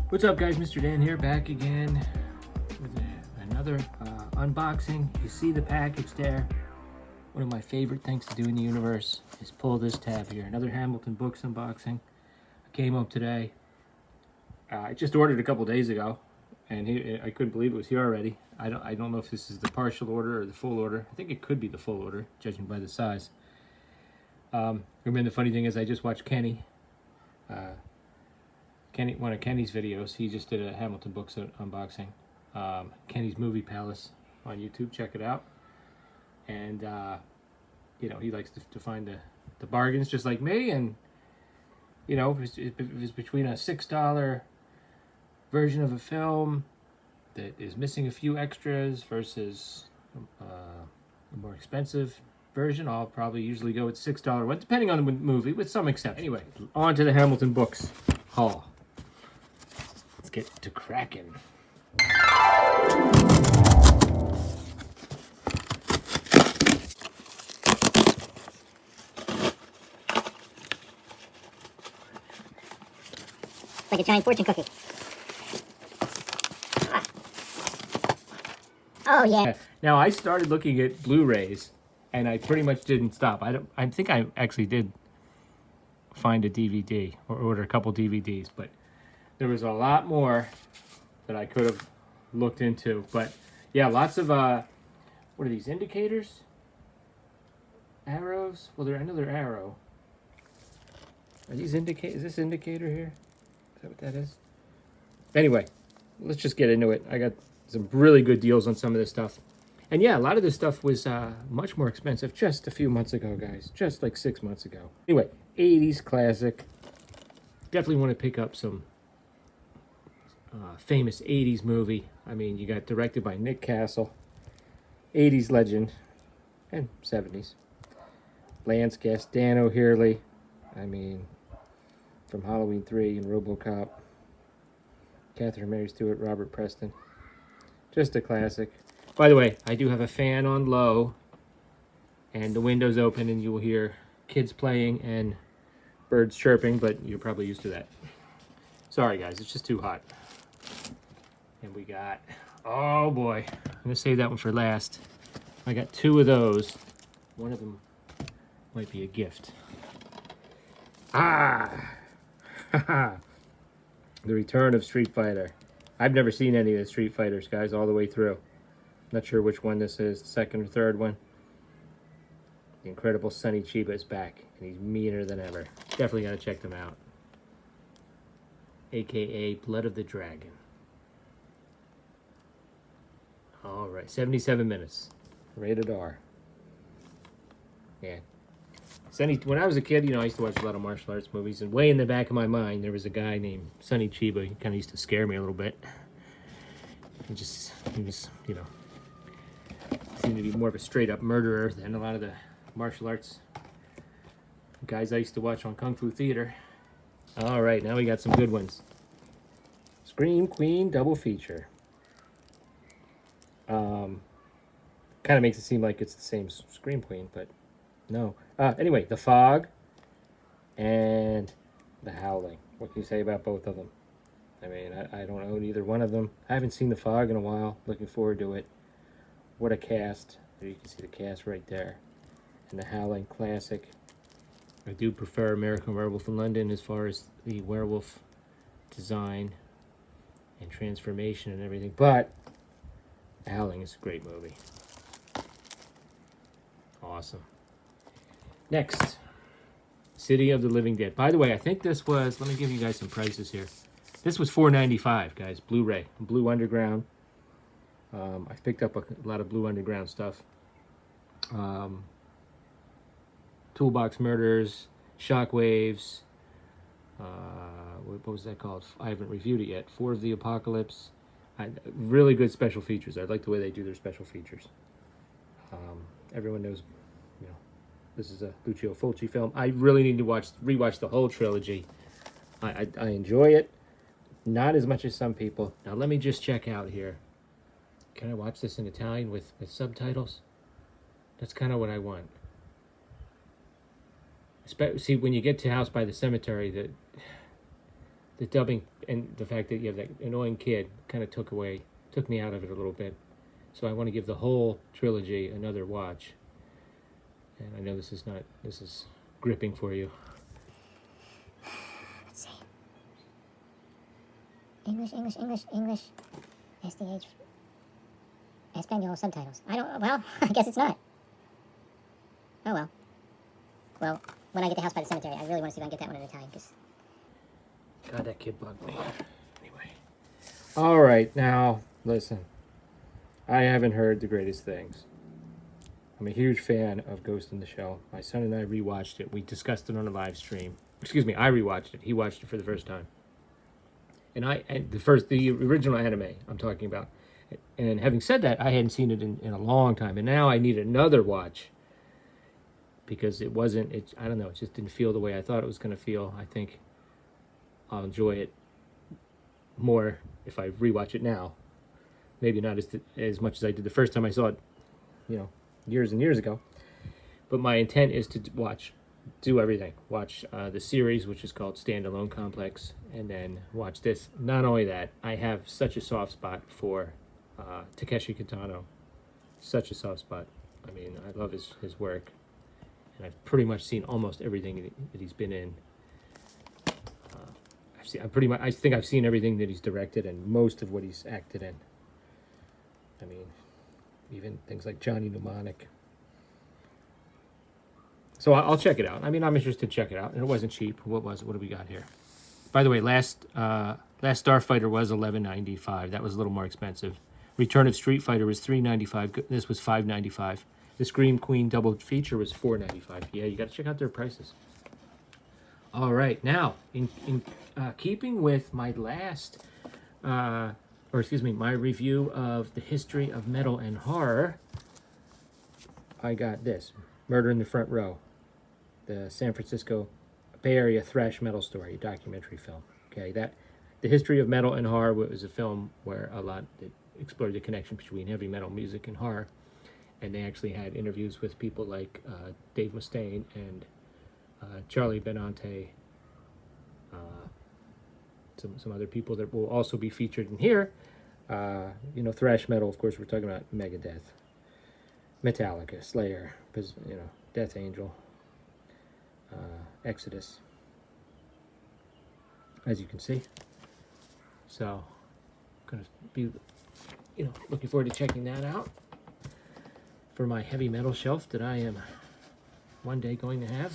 What's up, guys? Mr. Dan here, back again with another unboxing. You see the package there. One of my favorite things to do in the universe is pull this tab here. Another Hamilton Books unboxing. I came up today. I just ordered a couple days ago, and I couldn't believe it was here already. I don't know if this is the partial order or the full order. I think it could be the full order, judging by the size. I mean, the funny thing is, I just watched Kenny, one of Kenny's videos. He just did a Hamilton Books unboxing. Kenny's Movie Palace on YouTube. Check it out. And you know, he likes to find the bargains, just like me. And you know, if it's between a $6 version of a film that is missing a few extras versus a more expensive version, I'll probably usually go with $6 one, depending on the movie, with some exception. Anyway, on to the Hamilton Books haul. Let's get to cracking. Like a giant fortune cookie. Ah. Oh yeah. Now I started looking at Blu-rays, and I pretty much didn't stop. I think I actually did find a DVD or order a couple DVDs, but there was a lot more that I could have looked into. But yeah, lots of what are these, indicators? Arrows? Well, I know they're arrow. Are these is this indicator here? Is that what that is? Anyway, let's just get into it. I got some really good deals on some of this stuff. And yeah, a lot of this stuff was much more expensive just a few months ago, guys. Just like 6 months ago. Anyway, 80s classic. Definitely want to pick up some famous 80s movie. I mean, you got directed by Nick Castle. 80s legend. And 70s. Lance Guest, Dan O'Hurley. I mean, from Halloween 3 and RoboCop. Catherine Mary Stewart, Robert Preston. Just a classic. By the way, I do have a fan on low, and the window's open, and you will hear kids playing and birds chirping, but you're probably used to that. Sorry, guys, it's just too hot. And we got, oh boy, I'm going to save that one for last. I got two of those. One of them might be a gift. Ah! The Return of Street Fighter. I've never seen any of the Street Fighters, guys, all the way through. Not sure which one this is, the second or third one. The incredible Sonny Chiba is back, and he's meaner than ever. Definitely got to check them out. AKA Blood of the Dragon. All right, 77 minutes. Rated R. Yeah. Sonny, when I was a kid, you know, I used to watch a lot of martial arts movies, and way in the back of my mind, there was a guy named Sonny Chiba. He kind of used to scare me a little bit. He was, you know, seemed to be more of a straight-up murderer than a lot of the martial arts guys I used to watch on Kung Fu Theater. All right, now we got some good ones. Scream Queen double feature. Kind of makes it seem like it's the same Scream Queen, but no. Anyway, The Fog and The Howling. What can you say about both of them? I mean, I don't own either one of them. I haven't seen The Fog in a while. Looking forward to it. What a cast. There you can see the cast right there. And The Howling, classic. I do prefer American Werewolf in London as far as the werewolf design and transformation and everything. But The Howling is a great movie. Awesome. Next, City of the Living Dead. By the way, I think this was, let me give you guys some prices here. This was $4.95, guys, Blu-ray, Blue Underground. I picked up a lot of Blue Underground stuff. Toolbox Murders, Shockwaves. What was that called? I haven't reviewed it yet. Four of the Apocalypse. Really good special features. I like the way they do their special features. Everyone knows, you know, this is a Lucio Fulci film. I really need to rewatch the whole trilogy. I enjoy it. Not as much as some people. Now let me just check out here. Can I watch this in Italian with subtitles? That's kind of what I want. See, when you get to House by the Cemetery, the dubbing and the fact that you have that annoying kid kind of took me out of it a little bit. So I want to give the whole trilogy another watch. And I know this is gripping for you. Let's see. English. SDH. Espanol subtitles. Well, I guess it's not. Oh well. Well, when I get the House by the Cemetery, I really want to see if I can get that one in Italian, because... God, that kid bugged me. Anyway. All right, now, listen. I haven't heard the greatest things. I'm a huge fan of Ghost in the Shell. My son and I rewatched it. We discussed it on a live stream. Excuse me, I rewatched it. He watched it for the first time. And the original anime I'm talking about. And having said that, I hadn't seen it in a long time. And now I need another watch. Because I don't know, it just didn't feel the way I thought it was going to feel. I think I'll enjoy it more if I rewatch it now. Maybe not as much as I did the first time I saw it, years and years ago. But my intent is to do everything. Watch the series, which is called Standalone Complex, and then watch this. Not only that, I have such a soft spot for Takeshi Kitano. Such a soft spot. I mean, I love his work. And I've pretty much seen almost everything that he's been in. I think I've seen everything that he's directed and most of what he's acted in. I mean, even things like Johnny Mnemonic. So I'll check it out. I mean, I'm interested to check it out. And it wasn't cheap. What was it? What do we got here? By the way, last Starfighter was $11.95. That was a little more expensive. Return of Street Fighter was $3.95. This was $5.95. The Scream Queen double feature was $4.95. Yeah, you got to check out their prices. All right, now in keeping with my my review of the history of metal and horror, I got this: Murder in the Front Row, the San Francisco Bay Area thrash metal story, documentary film. Okay, the history of metal and horror was a film where it explored the connection between heavy metal music and horror. And they actually had interviews with people like Dave Mustaine and Charlie Benante, some other people that will also be featured in here. Thrash metal, of course, we're talking about Megadeth, Metallica, Slayer, Death Angel, Exodus, as you can see. So, I'm going to be, looking forward to checking that out for my heavy metal shelf that I am one day going to have.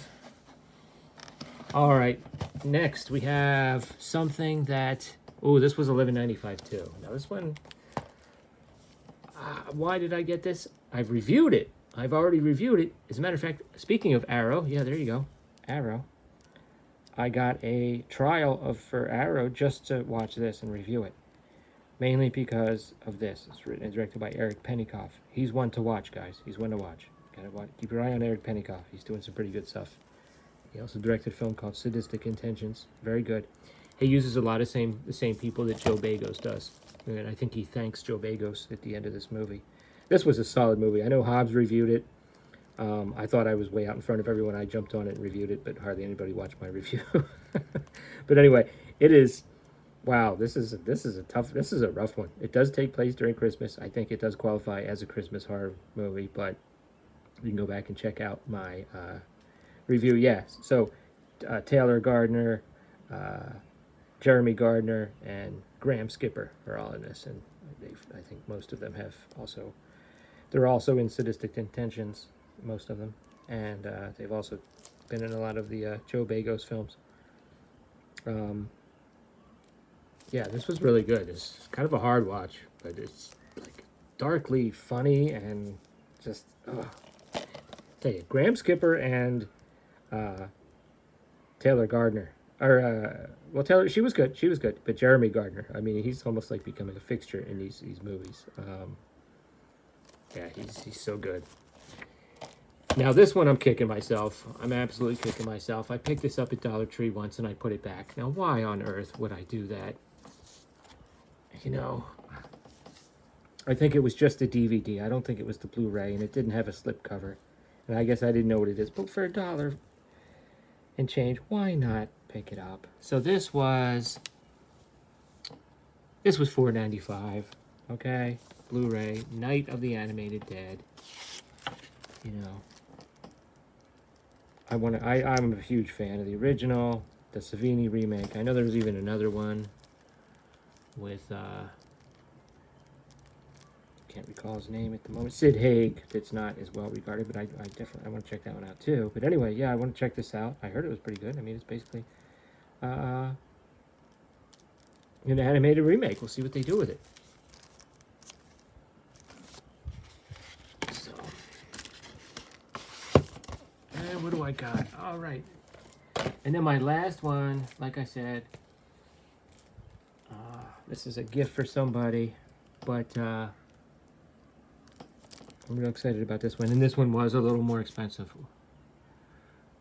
All right, next we have something that, this was $11.95 too. Now this one, why did I get this? I've reviewed it. I've already reviewed it. As a matter of fact, speaking of Arrow, yeah, there you go, Arrow. I got a trial for Arrow just to watch this and review it. Mainly because of this. It's written and directed by Eric Pennycoff. He's one to watch, guys. He's one to watch. Keep your eye on Eric Pennycoff. He's doing some pretty good stuff. He also directed a film called Sadistic Intentions. Very good. He uses a lot of the same people that Joe Bagos does. And I think he thanks Joe Bagos at the end of this movie. This was a solid movie. I know Hobbs reviewed it. I thought I was way out in front of everyone. I jumped on it and reviewed it, but hardly anybody watched my review. But anyway, it is... Wow, this is a rough one. It does take place during Christmas. I think it does qualify as a Christmas horror movie, but you can go back and check out my review. Yes, so Taylor Gardner, Jeremy Gardner, and Graham Skipper are all in this, and I think most of them they're also in Sadistic Intentions, most of them, and they've also been in a lot of the Joe Bagos films. Yeah, this was really good. It's kind of a hard watch, but it's like darkly funny and just, tell you, Graham Skipper and Taylor Gardner, Taylor, she was good, but Jeremy Gardner, I mean, he's almost like becoming a fixture in these movies. Yeah, he's so good. Now this one I'm kicking myself. I'm absolutely kicking myself. I picked this up at Dollar Tree once and I put it back. Now why on earth would I do that? I think it was just a DVD. I don't think it was the Blu-ray, and it didn't have a slipcover. And I guess I didn't know what it is. But for $1 and change, why not pick it up? So this was This was $4.95. Okay, Blu-ray, Night of the Animated Dead. You know, I'm a huge fan of the original, the Savini remake. I know there's even another one with can't recall his name at the moment. Sid Haig. That's not as well regarded, but I definitely want to check that one out too. But anyway, yeah, I want to check this out. I heard it was pretty good. I mean, it's basically an animated remake. We'll see what they do with it. So, and what do I got? All right. And then my last one, like I said, this is a gift for somebody, but I'm real excited about this one. And this one was a little more expensive.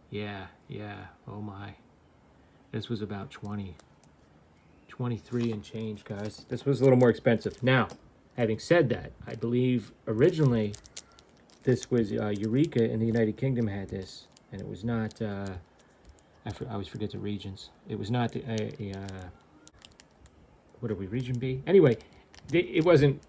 Yeah, oh my. This was about 23 and change, guys. This was a little more expensive. Now, having said that, I believe originally this was Eureka in the United Kingdom had this, and it was not, I always forget the regions. It was not what are we, region B? Anyway, it wasn't,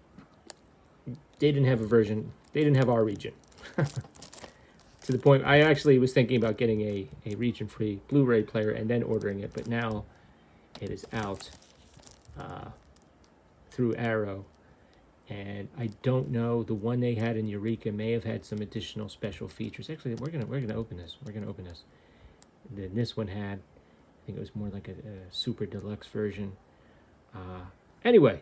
they didn't have a version, they didn't have our region. To the point, I actually was thinking about getting a region-free Blu-ray player and then ordering it, but now it is out through Arrow. And I don't know, the one they had in Eureka may have had some additional special features. Actually, we're gonna open this. We're gonna open this. And then this one had, I think it was more like a super deluxe version. Anyway,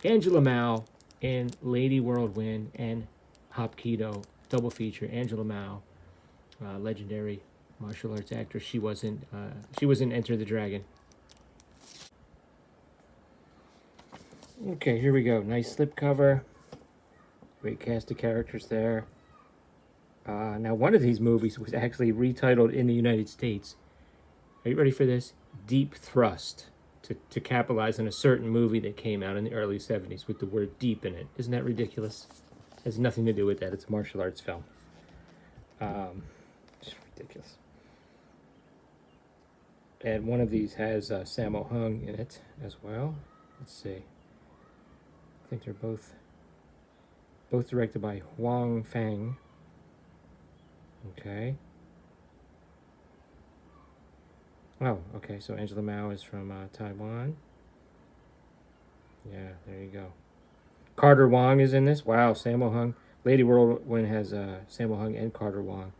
Angela Mao in Lady Whirlwind and Hapkido double feature. Angela Mao, legendary martial arts actress. She wasn't Enter the Dragon. Okay, here we go. Nice slipcover. Great cast of characters there. Now, one of these movies was actually retitled in the United States. Are you ready for this? Deep Thrust. To capitalize on a certain movie that came out in the early 70s with the word deep in it. Isn't that ridiculous? It has nothing to do with that. It's a martial arts film. It's ridiculous. And one of these has Sammo Hung in it as well. Let's see. I think they're both directed by Huang Fang. Okay. Oh, okay, so Angela Mao is from Taiwan. Yeah, there you go. Carter Wong is in this. Wow, Sammo Hung. Lady Whirlwind has Sammo Hung and Carter Wong.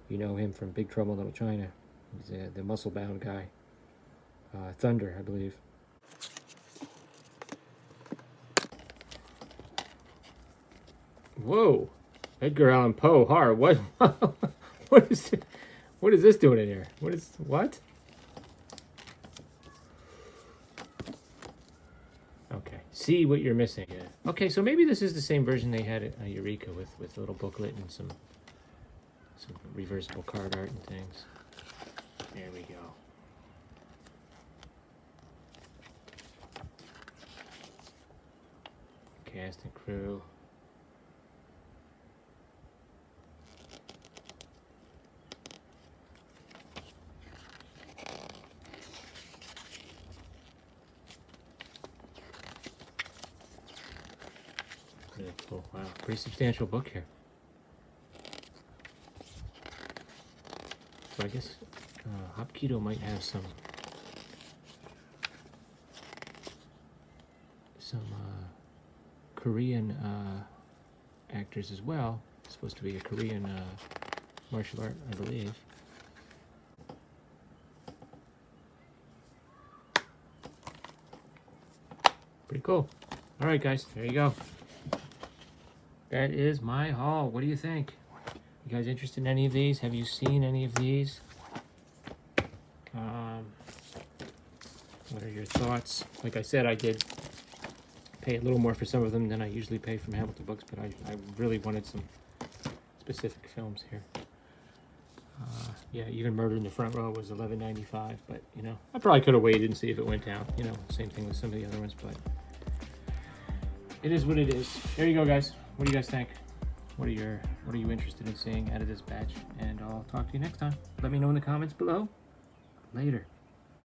You know him from Big Trouble in Little China. He's the muscle-bound guy. Thunder, I believe. Whoa, Edgar Allan Poe horror. What? What is it? What is this doing in here? What? Okay, see what you're missing. Yeah. Okay, so maybe this is the same version they had at Eureka with a little booklet and some reversible card art and things. There we go. Cast and crew. Pretty cool. Wow, pretty substantial book here. So I guess Hapkido might have some Korean actors as well. It's supposed to be a Korean martial art, I believe. Pretty cool. All right, guys, there you go. That is my haul. What do you think? You guys interested in any of these? Have you seen any of these? What are your thoughts? Like I said, I did pay a little more for some of them than I usually pay from Hamilton Books, but I really wanted some specific films here. Yeah, even Murder in the Front Row was $11.95, but you know, I probably could have waited and see if it went down. You know, same thing with some of the other ones, but it is what it is. There you go, guys. What do you guys think? What are you interested in seeing out of this batch? And I'll talk to you next time. Let me know in the comments below. Later.